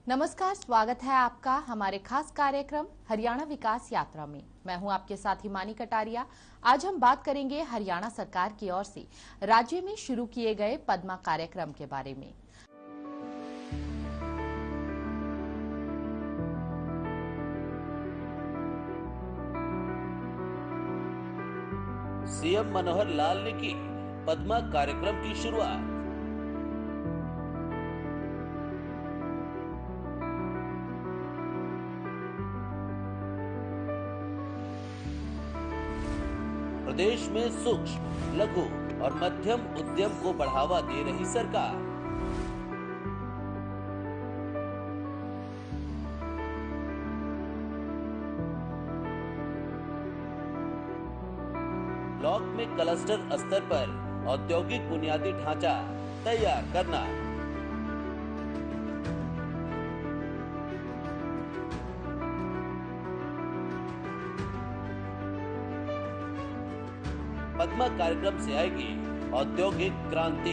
नमस्कार, स्वागत है आपका हमारे खास कार्यक्रम हरियाणा विकास यात्रा में। मैं हूं आपके साथ हिमानी कटारिया। आज हम बात करेंगे हरियाणा सरकार की ओर से राज्य में शुरू किए गए पद्मा कार्यक्रम के बारे में। सीएम मनोहर लाल ने की पद्मा कार्यक्रम की शुरुआत। प्रदेश में सूक्ष्म, लघु और मध्यम उद्यम को बढ़ावा दे रही सरकार। ब्लॉक में क्लस्टर स्तर पर औद्योगिक बुनियादी ढांचा तैयार करना। पद्मा कार्यक्रम से आएगी औद्योगिक क्रांति।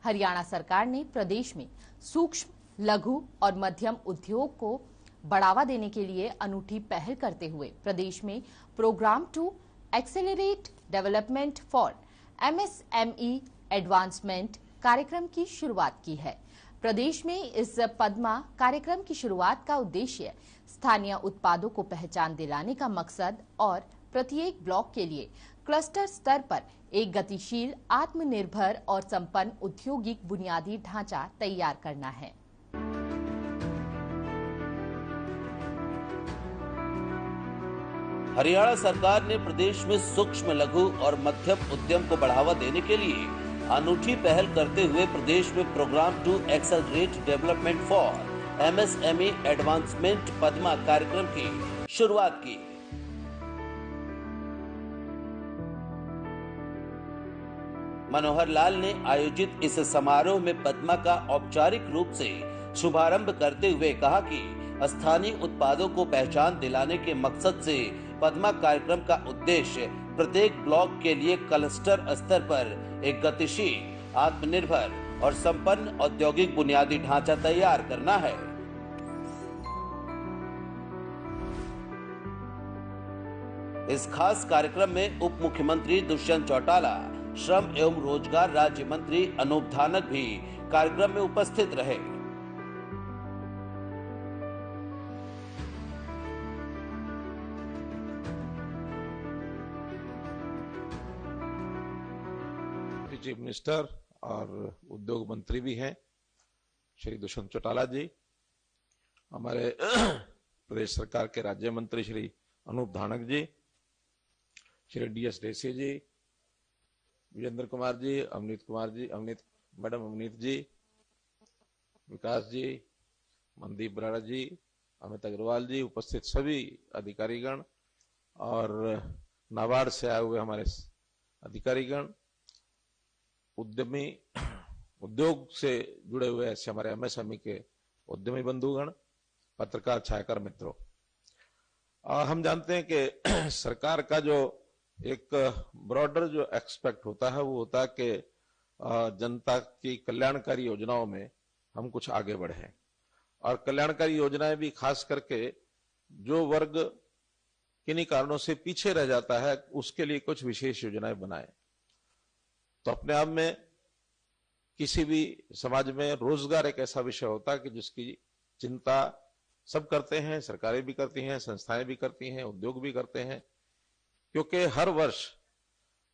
हरियाणा सरकार ने प्रदेश में सूक्ष्म, लघु और मध्यम उद्योग को बढ़ावा देने के लिए अनूठी पहल करते हुए प्रदेश में programme to accelerate development for MSME advancement कार्यक्रम की शुरुआत की है। प्रदेश में इस पद्मा कार्यक्रम की शुरुआत का उद्देश्य स्थानीय उत्पादों को पहचान दिलाने का मकसद और प्रत्येक ब्लॉक के लिए क्लस्टर स्तर पर एक गतिशील, आत्मनिर्भर और संपन्न औद्योगिक बुनियादी ढांचा तैयार करना है। हरियाणा सरकार ने प्रदेश में सूक्ष्म, लघु और मध्यम उद्यम को बढ़ावा देने के लिए अनूठी पहल करते हुए प्रदेश में programme to accelerate development for MSME advancement Padma कार्यक्रम की शुरुआत की। मनोहर लाल ने आयोजित इस समारोह में पद्मा का औपचारिक रूप से शुभारंभ करते हुए कहा कि स्थानीय उत्पादों को पहचान दिलाने के मकसद से पद्मा कार्यक्रम का उद्देश्य प्रत्येक ब्लॉक के लिए क्लस्टर स्तर पर एक गतिशील, आत्मनिर्भर और संपन्न औद्योगिक बुनियादी ढांचा तैयार करना है। इस खास कार्यक्रम में उप मुख्यमंत्री दुष्यंत चौटाला, श्रम एवं रोजगार राज्य मंत्री अनूप धानक भी कार्यक्रम में उपस्थित रहे। चीफ मिनिस्टर और उद्योग मंत्री भी हैं श्री दुष्यंत चौटाला जी, हमारे प्रदेश सरकार के राज्य मंत्री श्री अनूप धानक जी, श्री DS ढेसी जी, विजेंद्र कुमार जी, अवनीत मैडम अवनीत जी, विकास जी, मनदीप बराड़ा जी, अमित अग्रवाल जी, उपस्थित सभी अधिकारीगण और नाबार्ड से आए हुए हमारे अधिकारीगण, उद्योग से जुड़े हुए ऐसे हमारे MSME के उद्यमी बंधुगण, पत्रकार, छायाकार मित्रों, हम जानते हैं कि सरकार का जो एक ब्रॉडर जो एक्सपेक्ट होता है वो होता है कि जनता की कल्याणकारी योजनाओं में हम कुछ आगे बढ़े और कल्याणकारी योजनाएं भी खास करके जो वर्ग किन्हीं कारणों से पीछे रह जाता है उसके लिए कुछ विशेष योजनाएं बनाए। तो अपने आप में किसी भी समाज में रोजगार एक ऐसा विषय होता है कि जिसकी चिंता सब करते हैं, सरकारें भी करती हैं, संस्थाएं भी करती हैं, उद्योग भी करते हैं, क्योंकि हर वर्ष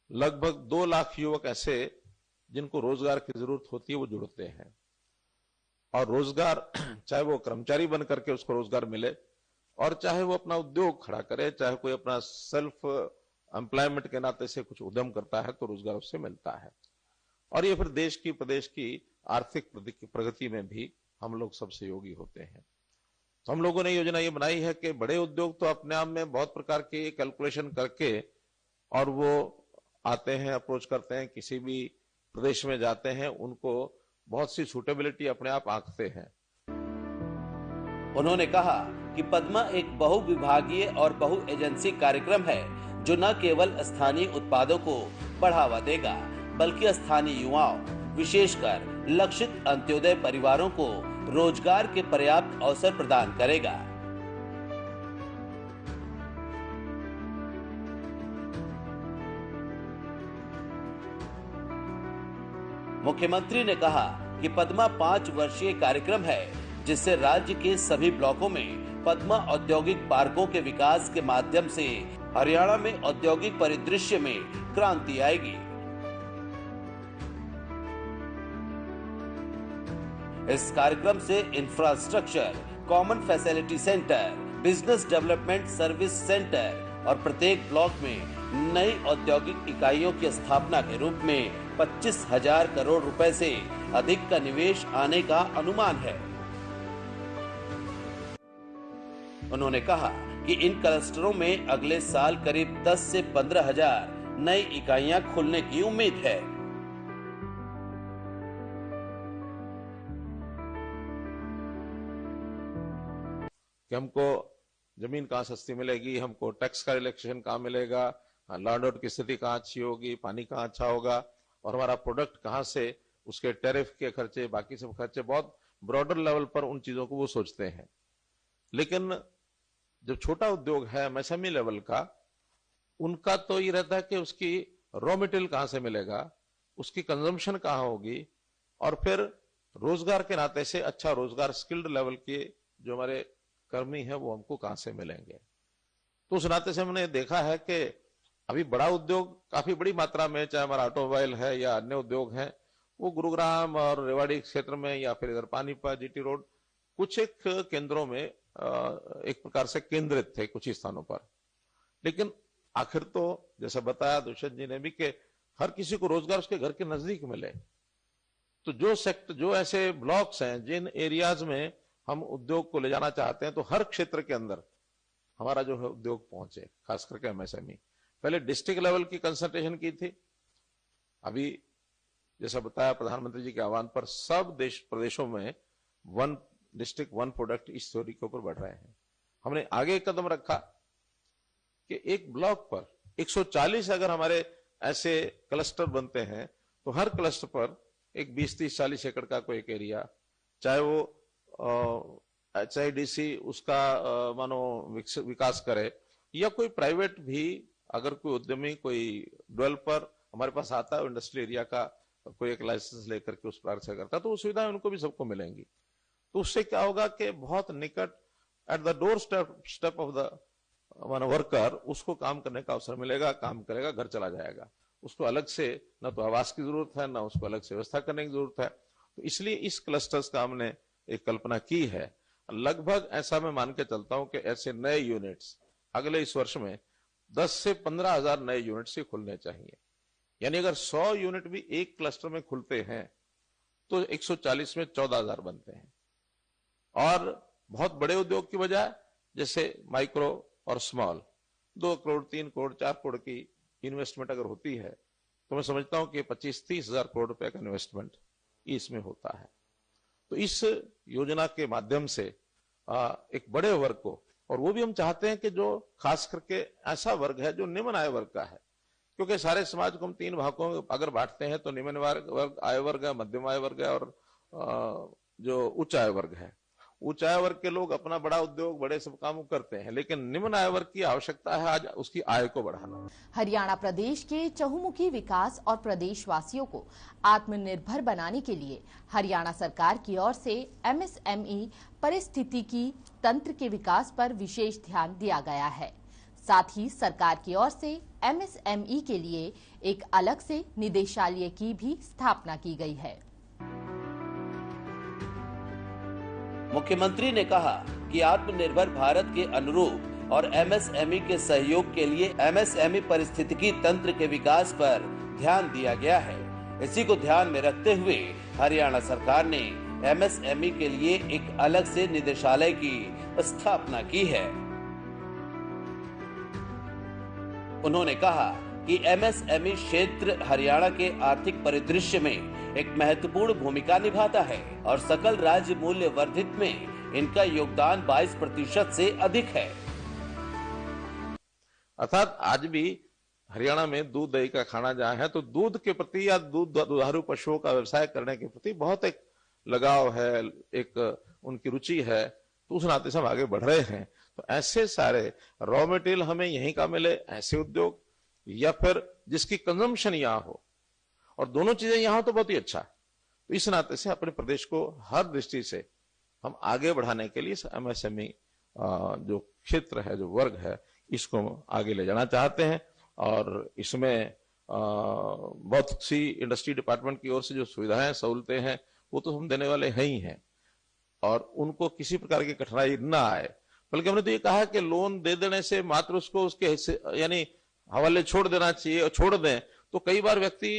लगभग 2 लाख युवक ऐसे जिनको रोजगार की जरूरत होती है वो जुड़ते हैं और रोजगार चाहे वो कर्मचारी बन करके उसको रोजगार मिले और चाहे वो अपना उद्योग खड़ा करे, चाहे कोई अपना सेल्फ एम्प्लॉयमेंट के नाते से कुछ उद्यम करता है तो रोजगार उससे मिलता है और ये फिर देश की, प्रदेश की आर्थिक प्रगति में भी हम लोग सब सहयोगी होते हैं। तो हम लोगों ने योजना ये बनाई है कि बड़े उद्योग तो अपने आप में बहुत प्रकार के कैलकुलेशन करके और वो आते हैं, अप्रोच करते हैं, किसी भी प्रदेश में जाते हैं, उनको बहुत सी सूटेबिलिटी अपने आप आंकते हैं। उन्होंने कहा कि पद्मा एक बहुविभागीय और बहु एजेंसी कार्यक्रम है जो न केवल स्थानीय उत्पादों को बढ़ावा देगा बल्कि स्थानीय युवाओं विशेषकर लक्षित अंत्योदय परिवारों को रोजगार के पर्याप्त अवसर प्रदान करेगा। मुख्यमंत्री ने कहा कि पद्मा 5 वर्षीय कार्यक्रम है जिससे राज्य के सभी ब्लॉकों में पद्मा औद्योगिक पार्कों के विकास के माध्यम से हरियाणा में औद्योगिक परिदृश्य में क्रांति आएगी। इस कार्यक्रम से infrastructure, common facility centre, business development service centre और प्रत्येक ब्लॉक में नई औद्योगिक इकाइयों की स्थापना के रूप में 25,000 करोड़ रुपए से अधिक का निवेश आने का अनुमान है। उन्होंने कहा कि इन क्लस्टरों में अगले साल करीब 10 से 15,000 नई इकाइयां खुलने की उम्मीद है। कि हमको जमीन कहाँ सस्ती मिलेगी, हमको टैक्स का रिलैक्सेशन कहाँ मिलेगा, लैंड ऑर्डर की स्थिति कहाँ अच्छी होगी, पानी कहाँ अच्छा होगा और हमारा प्रोडक्ट कहाँ से, उसके टैरिफ के खर्चे, बाकी सब खर्चे, बहुत ब्रॉडर लेवल पर उन चीजों को वो सोचते हैं। लेकिन जो छोटा उद्योग है एमएसएमई लेवल का, उनका तो ये रहता है कि उसकी रॉ मटेरियल कहाँ से मिलेगा, उसकी कंजम्पशन कहाँ होगी और फिर रोजगार के नाते से अच्छा रोजगार स्किल्ड लेवल के जो हमारे कर्मी है वो हमको कहां से मिलेंगे। तो उस नाते से हमने देखा है कि अभी बड़ा उद्योग काफी बड़ी मात्रा में, चाहे हमारा ऑटोमोबाइल है या अन्य उद्योग हैं, वो गुरुग्राम और रेवाड़ी क्षेत्र में या फिर इधर पानीपत, जीटी रोड, कुछ एक केंद्रों में एक प्रकार से केंद्रित थे कुछ ही स्थानों पर। लेकिन आखिर तो जैसा बताया दुष्यंत जी ने भी कि हर किसी को रोजगार उसके घर के नजदीक मिले। तो जो ऐसे ब्लॉक्स हैं जिन एरियाज में हम उद्योग को ले जाना चाहते हैं, तो हर क्षेत्र के अंदर हमारा जो है उद्योग पहुंचे, खास करके एमएसएमई। पहले डिस्ट्रिक्ट लेवल की कंसंट्रेशन की थी, अभी जैसा बताया प्रधानमंत्री जी के आह्वान पर सब प्रदेशों में 1 डिस्ट्रिक्ट 1 प्रोडक्ट इस थ्योरी के ऊपर बढ़ रहे हैं। हमने आगे एक कदम रखा कि एक ब्लॉक पर 140 अगर हमारे ऐसे क्लस्टर बनते हैं तो हर क्लस्टर पर एक 20, 30, 40 एकड़ का कोई एक एरिया, चाहे वो HIDC उसका मानो विकास करे या कोई प्राइवेट भी, अगर कोई उद्यमी, कोई डेवलपर हमारे पास आता है इंडस्ट्रियल एरिया का कोई एक लाइसेंस लेकर के उस प्रकार से करता, तो वो सुविधाएं उनको भी सबको मिलेंगी। तो उससे क्या होगा कि बहुत निकट at the door step of the worker उसको काम करने का अवसर मिलेगा, काम करेगा, घर चला जाएगा। उसको अलग से न तो आवास की जरूरत है, न उसको अलग से व्यवस्था करने की जरूरत है। तो इसलिए इस क्लस्टर्स का हमने एक कल्पना की है। लगभग ऐसा मैं मान के चलता हूं कि ऐसे नए यूनिट्स अगले इस वर्ष में 10 से 15,000 नए यूनिट्स ही खुलने चाहिए। यानी अगर 100 यूनिट भी एक क्लस्टर में खुलते हैं तो 140 में 14,000 बनते हैं। और बहुत बड़े उद्योग की बजाय जैसे माइक्रो और स्मॉल 2 करोड़, 3 करोड़, 4 करोड़ की इन्वेस्टमेंट अगर होती है तो मैं समझता हूं कि 25-30 हजार करोड़ रुपए का इन्वेस्टमेंट इसमें होता है। तो इस योजना के माध्यम से एक बड़े वर्ग को, और वो भी हम चाहते हैं कि जो खास करके ऐसा वर्ग है जो निम्न आय वर्ग का है, क्योंकि सारे समाज को हम 3 भागों में अगर बांटते हैं तो निम्न वर्ग, आय वर्ग है, मध्यम आय वर्ग है और जो उच्च आय वर्ग है। उच्च आय वर्ग के लोग अपना बड़ा उद्योग, बड़े सब काम करते हैं, लेकिन निम्न आय वर्ग की आवश्यकता है आज उसकी आय को बढ़ाना। हरियाणा प्रदेश के चहुमुखी विकास और प्रदेशवासियों को आत्मनिर्भर बनाने के लिए हरियाणा सरकार की ओर से एमएसएमई पारिस्थितिकी तंत्र के विकास पर विशेष ध्यान दिया गया है। साथ ही सरकार की ओर से एमएसएमई के लिए एक अलग से निदेशालय की भी स्थापना की गई है। मुख्यमंत्री ने कहा कि आत्मनिर्भर भारत के अनुरूप और एमएसएमई के सहयोग के लिए एमएसएमई पारिस्थितिकी तंत्र के विकास पर ध्यान दिया गया है। इसी को ध्यान में रखते हुए हरियाणा सरकार ने एमएसएमई के लिए एक अलग से निदेशालय की स्थापना की है। उन्होंने कहा कि एमएसएमई क्षेत्र हरियाणा के आर्थिक परिदृश्य में एक महत्वपूर्ण भूमिका निभाता है और सकल राज्य मूल्य वर्धित में इनका योगदान 22% से अधिक है। अर्थात आज भी हरियाणा में दूध दही का खाना जहां है तो दूध के प्रति या दुधारू पशुओं का व्यवसाय करने के प्रति बहुत एक लगाव है, एक उनकी रुचि है, तो उस नाते से हम आगे बढ़ रहे हैं। तो ऐसे सारे रॉ मटेरियल हमें यहीं का मिले, ऐसे उद्योग, या फिर जिसकी कंजम्पशन यहां हो, और दोनों चीजें यहां हो तो बहुत ही अच्छा। तो इस नाते से अपने प्रदेश को हर दृष्टि से हम आगे बढ़ाने के लिए एमएसएमई जो क्षेत्र है, जो वर्ग है, इसको आगे ले जाना चाहते हैं। और इसमें बहुत सी इंडस्ट्री डिपार्टमेंट की ओर से जो सुविधाएं सहूलतें हैं वो तो हम देने वाले हैं ही हैं, और उनको किसी प्रकार की कठिनाई ना आए। बल्कि हमने तो ये कहा कि लोन दे देने से मात्र उसको उसके हिस्से यानी हवाले छोड़ देना चाहिए, और छोड़ दें तो कई बार व्यक्ति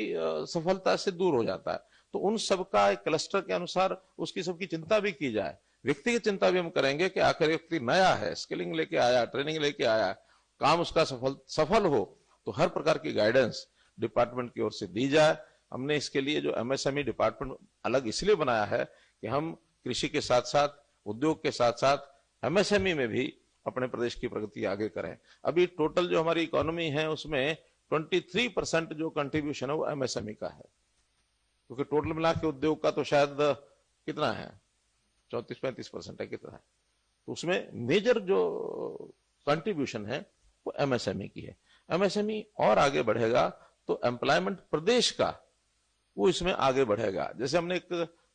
सफलता से दूर हो जाता है। तो उन सबका एक क्लस्टर के अनुसार उसकी सबकी चिंता भी की जाए। व्यक्तिगत चिंता भी हम करेंगे कि आखिर व्यक्ति नया है, स्किलिंग लेके आया, ट्रेनिंग लेके आया, काम उसका सफल हो, तो हर प्रकार की गाइडेंस डिपार्टमेंट की ओर से दी जाए। हमने इसके लिए जो एमएसएमई डिपार्टमेंट अलग इसलिए बनाया है कि हम कृषि के साथ साथ, उद्योग के साथ साथ एमएसएमई में भी अपने प्रदेश की प्रगति आगे करें। अभी टोटल जो हमारी इकोनॉमी है उसमें 23% जो कंट्रीब्यूशन है वो एमएसएमई का है, क्योंकि टोटल मिला के उद्योग का तो शायद कितना है, 34-35% है, कितना है, तो उसमें मेजर जो कंट्रीब्यूशन है वो एमएसएमई की है। एमएसएमई और आगे बढ़ेगा तो एम्प्लॉयमेंट प्रदेश का वो इसमें आगे बढ़ेगा। जैसे हमने एक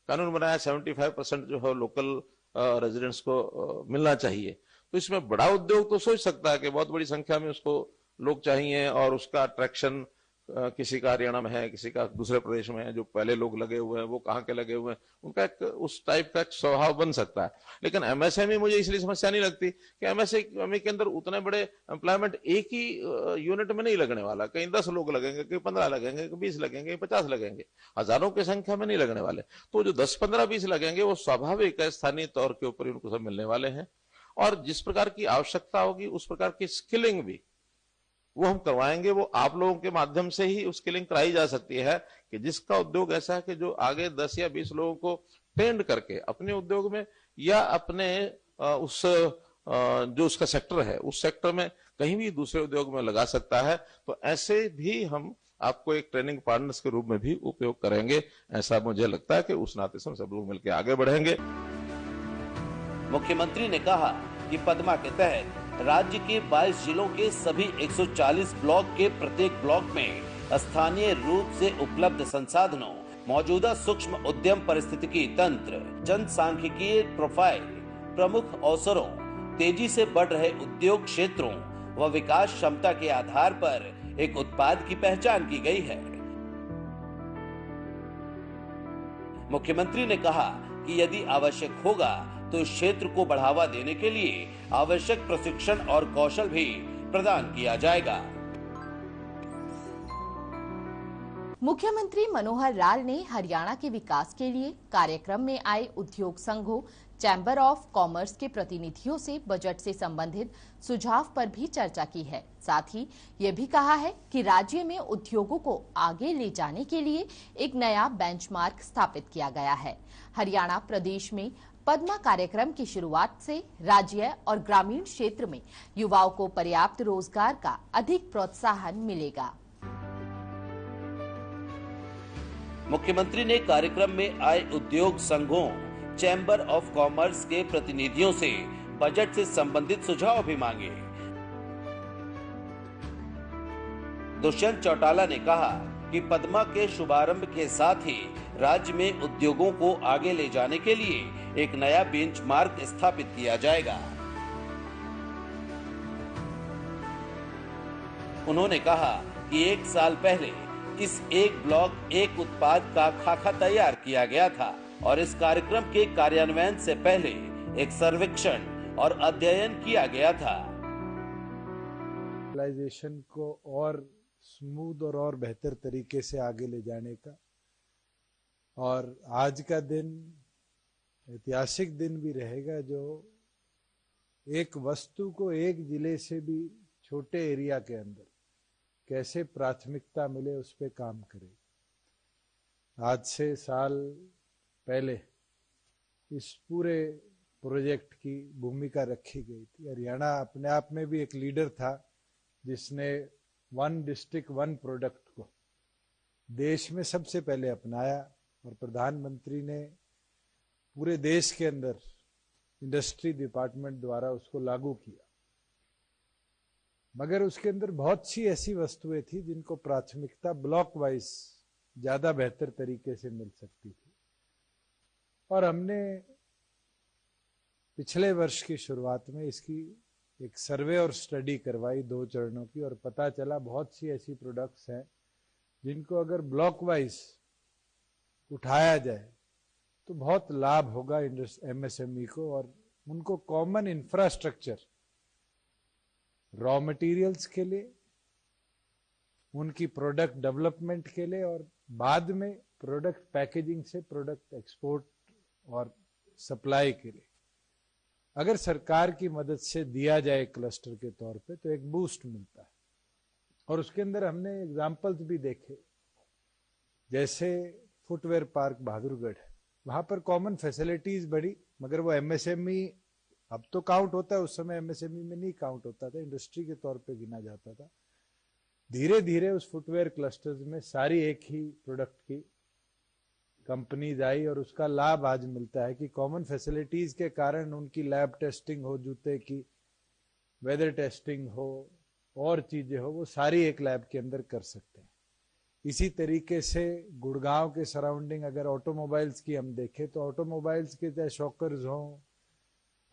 कानून बनाया 75% जो है लोकल रेजिडेंट्स को मिलना चाहिए, तो इसमें बड़ा उद्योग तो सोच सकता है कि बहुत बड़ी संख्या में उसको लोग चाहिए, और उसका अट्रैक्शन किसी का हरियाणा में है, किसी का दूसरे प्रदेश में है, जो पहले लोग लगे हुए हैं वो कहाँ के लगे हुए हैं, उनका एक उस टाइप का एक स्वभाव बन सकता है। लेकिन एमएसएमई मुझे इसलिए समस्या नहीं लगती कि एमएसएमई के अंदर उतने बड़े एम्प्लॉयमेंट एक ही यूनिट में नहीं लगने वाला। कहीं 10 लोग लगेंगे, कहीं 15 लगेंगे, कहीं 20 लगेंगे, 50 लगेंगे, हजारों की संख्या में नहीं लगने वाले। तो जो 10, 15, 20 लगेंगे वो स्वाभाविक है, स्थानीय तौर के ऊपर उनको सब मिलने वाले हैं, और जिस प्रकार की आवश्यकता होगी उस प्रकार की स्किलिंग भी वो हम करवाएंगे। वो आप लोगों के माध्यम से ही उसकी लिंक कराई जा सकती है कि जिसका उद्योग ऐसा है कि जो आगे 10 या 20 लोगों को ट्रेंड करके अपने उद्योग में या अपने उस जो उसका सेक्टर है उस सेक्टर में कहीं भी दूसरे उद्योग में लगा सकता है। तो ऐसे भी हम आपको एक ट्रेनिंग पार्टनर्स के रूप में भी उपयोग करेंगे। ऐसा मुझे लगता है कि उस नाते से हम सब लोग मिलकर आगे बढ़ेंगे। मुख्यमंत्री ने कहा कि पद्मा के तहत राज्य के 22 जिलों के सभी 140 ब्लॉक के प्रत्येक ब्लॉक में स्थानीय रूप से उपलब्ध संसाधनों, मौजूदा सूक्ष्म उद्यम पारिस्थितिकी तंत्र, जनसांख्यिकीय प्रोफाइल, प्रमुख अवसरों, तेजी से बढ़ रहे उद्योग क्षेत्रों व विकास क्षमता के आधार पर एक उत्पाद की पहचान की गई है। मुख्यमंत्री ने कहा कि यदि आवश्यक होगा तो इस क्षेत्र को बढ़ावा देने के लिए आवश्यक प्रशिक्षण और कौशल भी प्रदान किया जाएगा। मुख्यमंत्री मनोहर लाल ने हरियाणा के विकास के लिए कार्यक्रम में आए उद्योग संघों, चैम्बर ऑफ कॉमर्स के प्रतिनिधियों से बजट से संबंधित सुझाव पर भी चर्चा की है। साथ ही ये भी कहा है कि राज्य में उद्योगों को आगे ले जाने के लिए एक नया बेंचमार्क स्थापित किया गया है। हरियाणा प्रदेश में पद्मा कार्यक्रम की शुरुआत से राज्य और ग्रामीण क्षेत्र में युवाओं को पर्याप्त रोजगार का अधिक प्रोत्साहन मिलेगा। मुख्यमंत्री ने कार्यक्रम में आए उद्योग संघों, चैम्बर ऑफ कॉमर्स के प्रतिनिधियों से बजट से संबंधित सुझाव भी मांगे। दुष्यंत चौटाला ने कहा कि पद्मा के शुभारंभ के साथ ही राज्य में उद्योगों को आगे ले जाने के लिए एक नया बेंचमार्क स्थापित किया जाएगा। उन्होंने कहा कि 1 साल पहले इस एक ब्लॉक एक उत्पाद का खाका तैयार किया गया था और इस कार्यक्रम के कार्यान्वयन से पहले एक सर्वेक्षण और अध्ययन किया गया था। ग्लोबलाइजेशन को और स्मूथ और बेहतर तरीके से आगे ले जाने का, और आज का दिन ऐतिहासिक दिन भी रहेगा जो एक वस्तु को एक जिले से भी छोटे एरिया के अंदर कैसे प्राथमिकता मिले उस पे काम करे। आज से साल पहले इस पूरे प्रोजेक्ट की भूमिका रखी गई थी। हरियाणा अपने आप में भी एक लीडर था जिसने 1 डिस्ट्रिक्ट 1 प्रोडक्ट को देश में सबसे पहले अपनाया और प्रधानमंत्री ने पूरे देश के अंदर इंडस्ट्री डिपार्टमेंट द्वारा उसको लागू किया। मगर उसके अंदर बहुत सी ऐसी वस्तुएं थी जिनको प्राथमिकता ब्लॉक वाइज ज्यादा बेहतर तरीके से मिल सकती थी, और हमने पिछले वर्ष की शुरुआत में इसकी एक सर्वे और स्टडी करवाई 2 चरणों की, और पता चला बहुत सी ऐसी प्रोडक्ट्स हैं जिनको अगर ब्लॉक वाइज उठाया जाए तो बहुत लाभ होगा एमएसएमई को, और उनको कॉमन इंफ्रास्ट्रक्चर रॉ मटेरियल्स के लिए, उनकी प्रोडक्ट डेवलपमेंट के लिए, और बाद में प्रोडक्ट पैकेजिंग से प्रोडक्ट एक्सपोर्ट और सप्लाई के लिए अगर सरकार की मदद से दिया जाए क्लस्टर के तौर पे तो एक बूस्ट मिलता है। और उसके अंदर हमने एग्जाम्पल्स भी देखे, जैसे फुटवेयर पार्क बहादुरगढ़, वहां पर कॉमन फैसिलिटीज बढ़ी, मगर वो एमएसएमई अब तो काउंट होता है, उस समय एमएसएमई में नहीं काउंट होता था, इंडस्ट्री के तौर पे गिना जाता था। धीरे धीरे उस फुटवेयर क्लस्टर्स में सारी एक ही प्रोडक्ट की कंपनीज आई, और उसका लाभ आज मिलता है कि कॉमन फैसिलिटीज के कारण उनकी लैब टेस्टिंग हो, जूते की वेदर टेस्टिंग हो, और चीजें हो, वो सारी एक लैब के अंदर कर सकते हैं। इसी तरीके से गुड़गांव के सराउंडिंग अगर ऑटोमोबाइल्स की हम देखें तो ऑटोमोबाइल्स के चाहे शॉकर्स हों,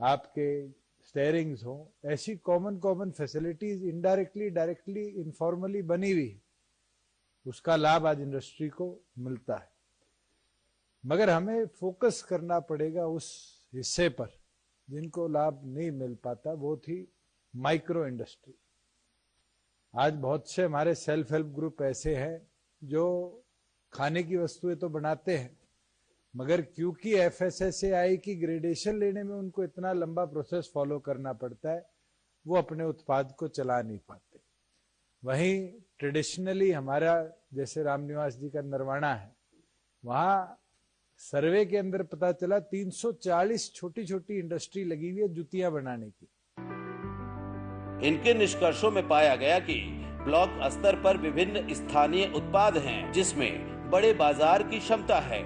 आपके स्टेयरिंग्स हों, ऐसी common facilities indirectly directly informally बनी हुई, उसका लाभ आज इंडस्ट्री को मिलता है। मगर हमें फोकस करना पड़ेगा उस हिस्से पर जिनको लाभ नहीं मिल पाता, वो थी माइक्रो इंडस्ट्री। आज बहुत से हमारे सेल्फ हेल्प ग्रुप ऐसे हैं जो खाने की वस्तुएं तो बनाते हैं, मगर क्योंकि एफएसएसएआई की ग्रेडेशन लेने में उनको इतना लंबा प्रोसेस फॉलो करना पड़ता है, वो अपने उत्पाद को चला नहीं पाते। वहीं ट्रेडिशनली हमारा जैसे रामनिवास जी का नरवाना है, वहां सर्वे के अंदर पता चला 340 छोटी छोटी इंडस्ट्री लगी हुई है जुतियां बनाने की। इनके निष्कर्षों में पाया गया कि ब्लॉक स्तर पर विभिन्न स्थानीय उत्पाद हैं, जिसमें बड़े बाजार की क्षमता है।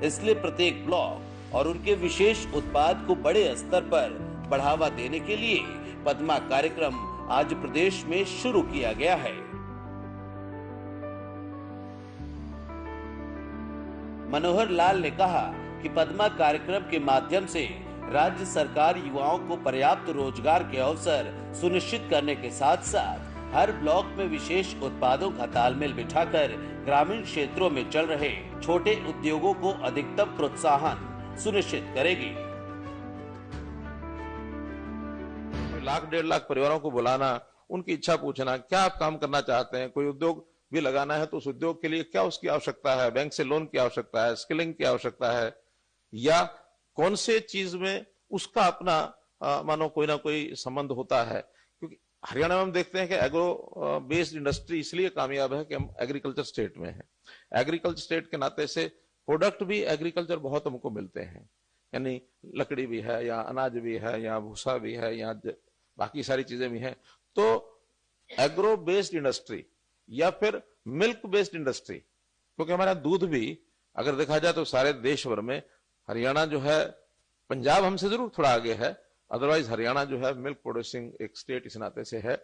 इसलिए प्रत्येक ब्लॉक और उनके विशेष उत्पाद को बड़े स्तर पर बढ़ावा देने के लिए पद्मा कार्यक्रम आज प्रदेश में शुरू किया गया है। मनोहर लाल ने कहा कि पद्मा कार्यक्रम के माध्यम से राज्य सरकार युवाओं को पर्याप्त रोजगार के अवसर सुनिश्चित करने के साथ साथ हर ब्लॉक में विशेष उत्पादों का तालमेल बिठाकर ग्रामीण क्षेत्रों में चल रहे छोटे उद्योगों को अधिकतम प्रोत्साहन सुनिश्चित करेगी। 1-1.5 लाख परिवारों को बुलाना, उनकी इच्छा पूछना, क्या आप काम करना चाहते हैं, कोई उद्योग भी लगाना है तो उस उद्योग के लिए क्या उसकी आवश्यकता है, बैंक से लोन की आवश्यकता है, स्किलिंग की आवश्यकता है, या कौन से चीज में उसका अपना मानो कोई ना कोई संबंध होता है। क्योंकि हरियाणा में हम देखते हैं कि एग्रो बेस्ड इंडस्ट्री इसलिए कामयाब है कि हम एग्रीकल्चर स्टेट में हैं। एग्रीकल्चर स्टेट के नाते से प्रोडक्ट भी एग्रीकल्चर बहुत हमको मिलते हैं, यानी लकड़ी भी है, या अनाज भी है, या भूसा भी है, या बाकी सारी चीजें भी हैं। तो एग्रो बेस्ड इंडस्ट्री या फिर मिल्क बेस्ड इंडस्ट्री, क्योंकि हमारा दूध भी अगर देखा जाए तो सारे देश भर में हरियाणा जो है, पंजाब हमसे जरूर थोड़ा आगे है, अदरवाइज हरियाणा जो है मिल्क प्रोड्यूसिंग एक स्टेट इस नाते से है।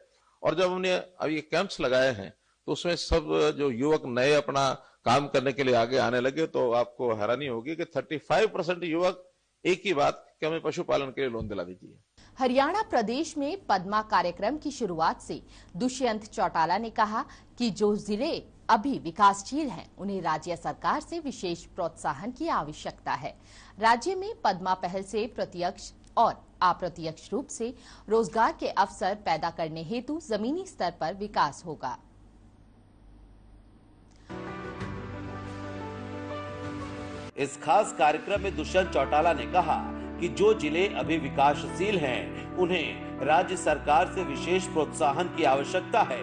और जब हमने अब ये कैंप्स लगाए हैं तो उसमें सब जो युवक नए अपना काम करने के लिए आगे आने लगे, तो आपको हैरानी होगी कि 35% युवक एक ही बात कि हमें पशुपालन के लिए लोन दिला दीजिए। हरियाणा प्रदेश में पद्मा कार्यक्रम की शुरुआत से दुष्यंत चौटाला ने कहा कि जो जिले अभी विकासशील हैं, उन्हें राज्य सरकार से विशेष प्रोत्साहन की आवश्यकता है। राज्य में पद्मा पहल से प्रत्यक्ष और अप्रत्यक्ष रूप से रोजगार के अवसर पैदा करने हेतु जमीनी स्तर पर विकास होगा। इस खास कार्यक्रम में दुष्यंत चौटाला ने कहा कि जो जिले अभी विकासशील हैं, उन्हें राज्य सरकार से विशेष प्रोत्साहन की आवश्यकता है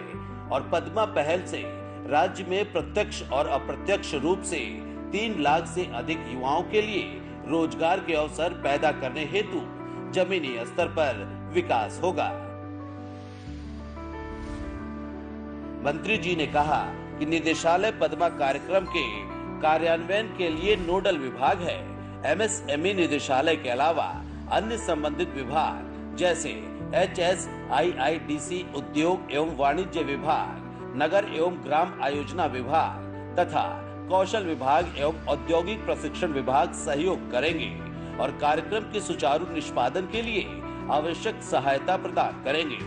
और पद्मा पहल से राज्य में प्रत्यक्ष और अप्रत्यक्ष रूप से 3 लाख से अधिक युवाओं के लिए रोजगार के अवसर पैदा करने हेतु जमीनी स्तर पर विकास होगा। मंत्री जी ने कहा कि निदेशालय पद्मा कार्यक्रम के कार्यान्वयन के लिए नोडल विभाग है। एमएसएमई निदेशालय के अलावा अन्य संबंधित विभाग जैसे HSIIDC उद्योग एवं वाणिज्य विभाग, नगर एवं ग्राम आयोजना विभाग तथा कौशल विभाग एवं औद्योगिक प्रशिक्षण विभाग सहयोग करेंगे और कार्यक्रम के सुचारू निष्पादन के लिए आवश्यक सहायता प्रदान करेंगे।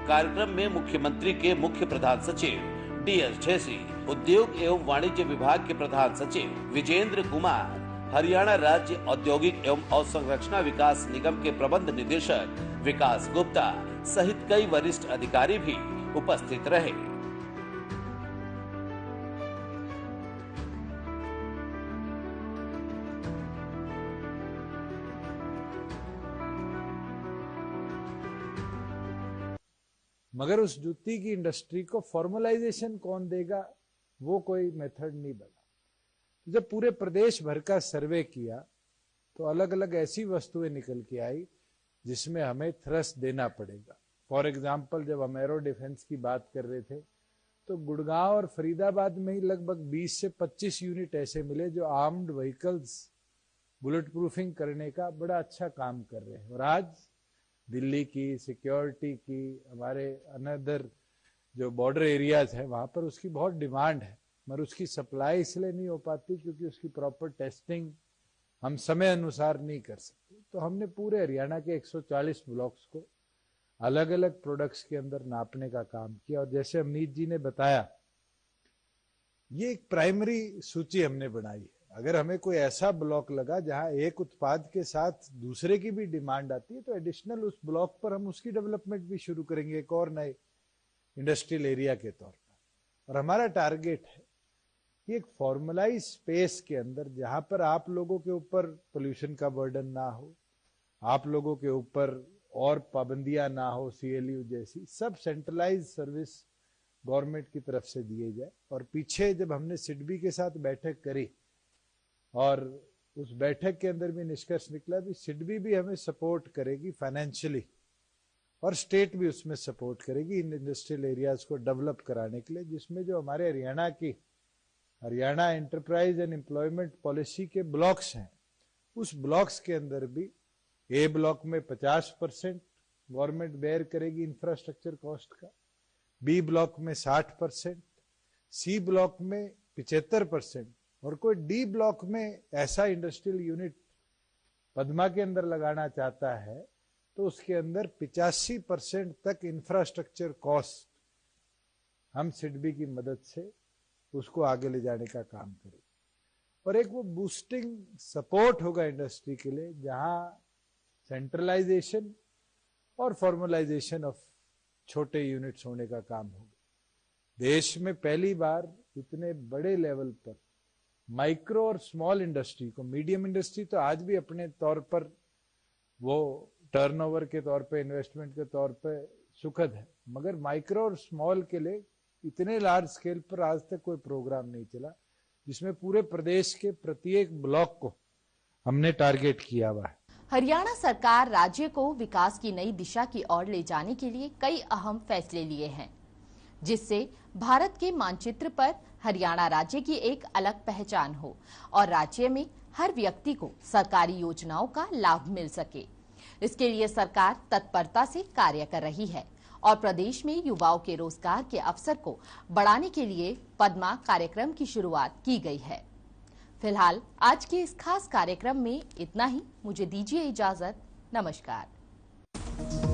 कार्यक्रम में मुख्यमंत्री के मुख्य प्रधान सचिव DS ढेसी, उद्योग एवं वाणिज्य विभाग के प्रधान सचिव विजेंद्र कुमार, हरियाणा राज्य औद्योगिक एवं अवसंरचना विकास निगम के प्रबंध निदेशक विकास गुप्ता सहित कई वरिष्ठ अधिकारी भी उपस्थित रहे। मगर उस जूती की इंडस्ट्री को फॉर्मलाइजेशन कौन देगा, वो कोई मेथड नहीं बना। जब पूरे प्रदेश भर का सर्वे किया तो अलग अलग ऐसी वस्तुएं निकल के आई जिसमें हमें थ्रस्ट देना पड़ेगा। फॉर एग्जाम्पल, जब हम एरो डिफेंस की बात कर रहे थे तो गुड़गांव और फरीदाबाद में ही लगभग 20 से 25 यूनिट ऐसे मिले जो आर्म्ड व्हीकल्स बुलेट प्रूफिंग करने का बड़ा अच्छा काम कर रहे हैं। और आज दिल्ली की सिक्योरिटी की, हमारे अनदर जो बॉर्डर एरियाज है वहां पर उसकी बहुत डिमांड है, मगर उसकी सप्लाई इसलिए नहीं हो पाती क्योंकि उसकी प्रॉपर टेस्टिंग हम समय अनुसार नहीं कर सकते। तो हमने पूरे हरियाणा के 140 ब्लॉक्स को अलग अलग प्रोडक्ट्स के अंदर नापने का काम किया। और जैसे अमित जी ने बताया, ये एक प्राइमरी सूची हमने बनाई है। अगर हमें कोई ऐसा ब्लॉक लगा जहां एक उत्पाद के साथ दूसरे की भी डिमांड आती है तो एडिशनल उस ब्लॉक पर हम उसकी डेवलपमेंट भी शुरू करेंगे एक और नए इंडस्ट्रियल एरिया के तौर पर। और हमारा टारगेट है कि एक फॉर्मलाइज स्पेस के अंदर जहां पर आप लोगों के ऊपर पोल्यूशन का बर्डन ना हो, आप लोगों के ऊपर और पाबंदियां ना हो, CLU जैसी सब सेंट्रलाइज सर्विस गवर्नमेंट की तरफ से दिए जाए। और पीछे जब हमने सिडबी के साथ बैठक करी और उस बैठक के अंदर भी निष्कर्ष निकला भी सिडबी भी हमें सपोर्ट करेगी फाइनेंशियली और स्टेट भी उसमें सपोर्ट करेगी इन इंडस्ट्रियल एरियाज को डेवलप कराने के लिए, जिसमें जो हमारे Haryana enterprise and employment policy के ब्लॉक्स हैं, उस ब्लॉक्स के अंदर भी ए ब्लॉक में 50% गवर्नमेंट बेयर करेगी इंफ्रास्ट्रक्चर कॉस्ट का, बी ब्लॉक में 60%, सी ब्लॉक में 75%, और कोई डी ब्लॉक में ऐसा इंडस्ट्रियल यूनिट पद्मा के अंदर लगाना चाहता है तो उसके अंदर 85% तक इंफ्रास्ट्रक्चर कॉस्ट हम सिडबी की मदद से उसको आगे ले जाने का काम करें। और एक वो बूस्टिंग सपोर्ट होगा इंडस्ट्री के लिए जहां सेंट्रलाइजेशन और फॉर्मलाइजेशन ऑफ छोटे यूनिट्स होने का काम होगा। देश में पहली बार इतने बड़े लेवल पर माइक्रो और स्मॉल इंडस्ट्री को, मीडियम इंडस्ट्री तो आज भी अपने तौर पर वो टर्नओवर के तौर पे, इन्वेस्टमेंट के तौर पे सुखद है, मगर माइक्रो और स्मॉल के लिए इतने लार्ज स्केल पर आज तक कोई प्रोग्राम नहीं चला जिसमें पूरे प्रदेश के प्रत्येक ब्लॉक को हमने टारगेट किया हुआ है। हरियाणा सरकार राज्य को विकास की नई दिशा की ओर ले जाने के लिए कई अहम फैसले लिए हैं, जिससे भारत के मानचित्र पर हरियाणा राज्य की एक अलग पहचान हो और राज्य में हर व्यक्ति को सरकारी योजनाओं का लाभ मिल सके। इसके लिए सरकार तत्परता से कार्य कर रही है और प्रदेश में युवाओं के रोजगार के अवसर को बढ़ाने के लिए पद्मा कार्यक्रम की शुरुआत की गई है। फिलहाल आज के इस खास कार्यक्रम में इतना ही। मुझे दीजिए इजाजत। नमस्कार।